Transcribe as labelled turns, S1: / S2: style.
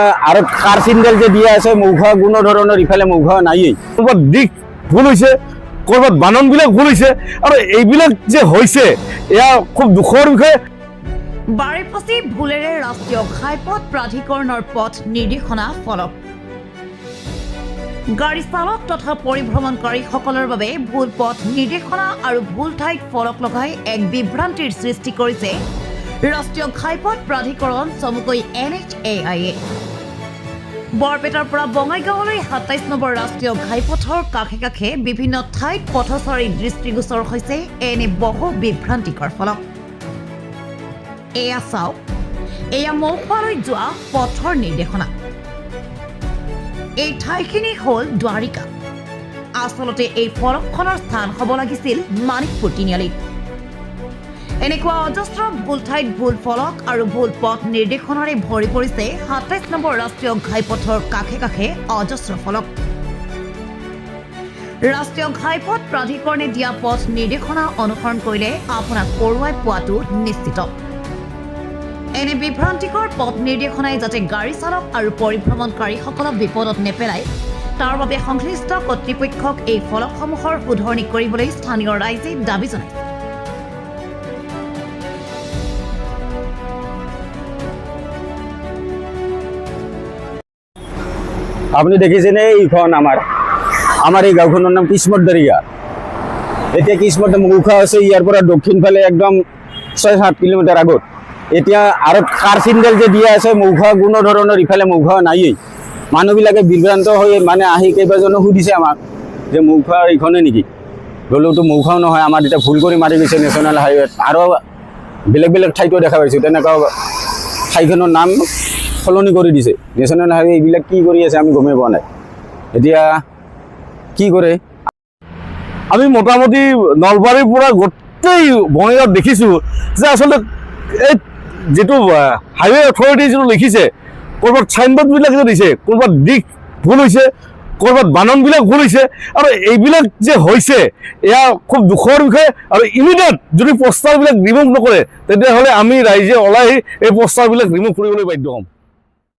S1: আৰু কাৰ চিন্ডেল যে দিয়া আছে মৌঘা কোনো ধৰণৰ ইফালে মৌঘা নাইয়েই। ক'ৰবাত দিশ ভুল হৈছে, ক'ৰবাত বাননবিলাক ভুল হৈছে, আৰু এইবিলাক যে হৈছে এয়া খুব দুখৰ বিষয়।
S2: বাৰেপতি ভুলেৰে ৰাষ্ট্ৰীয় ঘাইপথ প্ৰাধিকৰণৰ পথ নিৰ্দেশনা ফলক। গাড়ী চালক তথা পৰিভ্ৰমণকাৰীসকলৰ বাবে ভুল পথ নিৰ্দেশনা আৰু ভুল ঠাইত ফলক লগাই এক বিভ্ৰান্তিৰ সৃষ্টি কৰিছে ৰাষ্ট্ৰীয় ঘাইপথ প্ৰাধিকৰণ চমুকৈ NHAI। বৰপেটাৰ পৰা বঙাইগাঁৱলৈ ২৭ নম্বৰ ৰাষ্ট্ৰীয় ঘাইপথৰ কাষে কাষে বিভিন্ন ঠাইত পথচাৰীৰ দৃষ্টিগোচৰ হৈছে এনে বহু বিভ্ৰান্তিকৰ ফলক। এয়া চাওক, এয়া মৌফালৈ যোৱা পথৰ নিৰ্দেশনা। এই ঠাইখিনি হ'ল দ্বাৰিকা। আচলতে এই ফলকখনৰ স্থান হ'ব লাগিছিল মানিকপুৰ তিনিআলিত। এনেকুৱা অজস্ৰ ভুল ঠাইত ভুল ফলক আৰু ভুল পথ নিৰ্দেশনাৰে ভৰি পৰিছে ২৭ নম্বৰ ৰাষ্ট্ৰীয় ঘাইপথৰ কাষে কাষে অজস্ৰ ফলক। ৰাষ্ট্ৰীয় ঘাইপথ প্ৰাধিকৰণে দিয়া পথ নিৰ্দেশনা অনুসৰণ কৰিলে আপোনাক পৰুৱাই পোৱাটো নিশ্চিত। এনে বিভ্ৰান্তিকৰ পথ নিৰ্দেশনাই যাতে গাড়ী চালক আৰু পৰিভ্ৰমণকাৰীসকলক বিপদত নেপেলায় তাৰ বাবে সংশ্লিষ্ট কৰ্তৃপক্ষক এই ফলকসমূহৰ শুধৰণি কৰিবলৈ স্থানীয় ৰাইজে দাবী জনায়।
S1: আপুনি দেখিছেনে এইখন আমাৰ এই গাঁওখনৰ নাম কিসমত দৰিয়া। এতিয়া কিসমত মৌঘা আছে ইয়াৰ পৰা দক্ষিণ ফালে একদম ৬-৭ কিলোমিটাৰ আগত। এতিয়া আৰু কাৰ চিন্ডেল যে দিয়া আছে মৌঘা কোনো ধৰণৰ ইফালে মৌঘা নাইয়েই। মানুহবিলাকে বিভ্ৰান্ত হৈ মানে আহি কেইবাজনো সুধিছে আমাক যে মৌঘা এইখনে নেকি? গ'লেওতো মৌঘাও নহয়, আমাৰ এতিয়া ভুল কৰি মাৰি গৈছে নেশ্যনেল হাইৱেত। আৰু বেলেগ বেলেগ ঠাইতো দেখা পাইছোঁ তেনেকুৱা ঠাইখনৰ নাম সলনি কৰি দিছে। নেশ্যনেল হাইৱে এইবিলাক কি কৰি আছে আমি গমেই পোৱা নাই। এতিয়া কি কৰে?
S3: আমি মোটামুটি নলবাৰীৰ পৰা গোটেই বঙাইগাঁৱত দেখিছোঁ যে আচলতে এই যিটো হাইৱে অথৰিটি যিটো লিখিছে, ক'ৰবাত চাইনবোৰ্ডবিলাক যে দিছে, ক'ৰবাত দিশ ভুল হৈছে, ক'ৰবাত বাননবিলাক ভুল হৈছে, আৰু এইবিলাক যে হৈছে এয়া খুব দুখৰ বিষয়। আৰু ইমিডিয়েট যদি পোষ্টাৰবিলাক ৰিমুভ নকৰে তেতিয়াহ'লে আমি ৰাইজে ওলাই এই পোষ্টাৰবিলাক ৰিমুভ কৰিবলৈ বাধ্য হ'ম।